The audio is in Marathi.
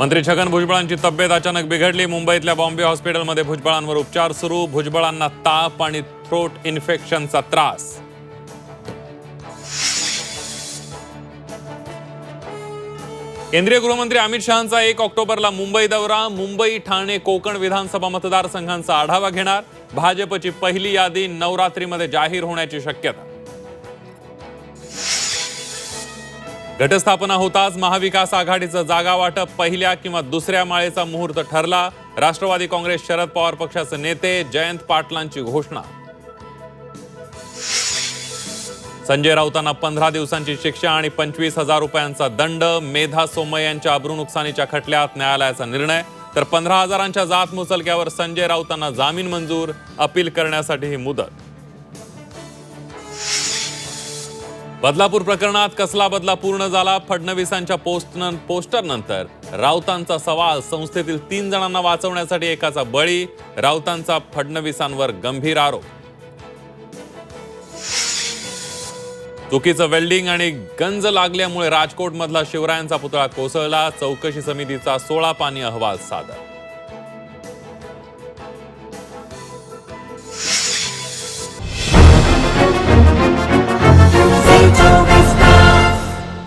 मंत्री छगन भुजबळांची तब्येत अचानक बिघडली। मुंबईतल्या बॉम्बे हॉस्पिटलमध्ये भुजबळांवर उपचार सुरू। भुजबळांना ताप आणि थ्रोट इन्फेक्शनचा त्रास। केंद्रीय गृहमंत्री अमित शहांचा 1 ऑक्टोबरला मुंबई दौरा। मुंबई, ठाणे, कोकण विधानसभा मतदारसंघांचा आढावा घेणार। भाजपची पहिली यादी नवरात्रीमध्ये जाहीर होण्याची शक्यता। घटस्थापना होताच महाविकास आघाडीचं जागा वाटप पहिल्या किंवा दुसऱ्या माळेचा मुहूर्त ठरला। राष्ट्रवादी काँग्रेस शरद पवार पक्षाचे नेते जयंत पाटलांची घोषणा। संजय राऊतांना 15 दिवसांची शिक्षा आणि 25,000 रुपयांचा दंड। मेधा सोमय्या यांच्या अब्रू नुकसानीच्या खटल्यात न्यायालयाचा निर्णय। तर 15,000च्या जात मुचलक्यावर संजय राऊतांना जामीन मंजूर। अपील करण्यासाठी ही मुदत। बदलापूर प्रकरणात कसला बदला पूर्ण झाला? फडणवीसांच्या पोस्टरनंतर राऊतांचा सवाल। संस्थेतील 3 जणांना वाचवण्यासाठी एकाचा बळी। राऊतांचा फडणवीसांवर गंभीर आरोप। चुकीचं वेल्डिंग आणि गंज लागल्यामुळे राजकोटमधला शिवरायांचा पुतळा कोसळला। चौकशी समितीचा 16 पानी अहवाल सादर।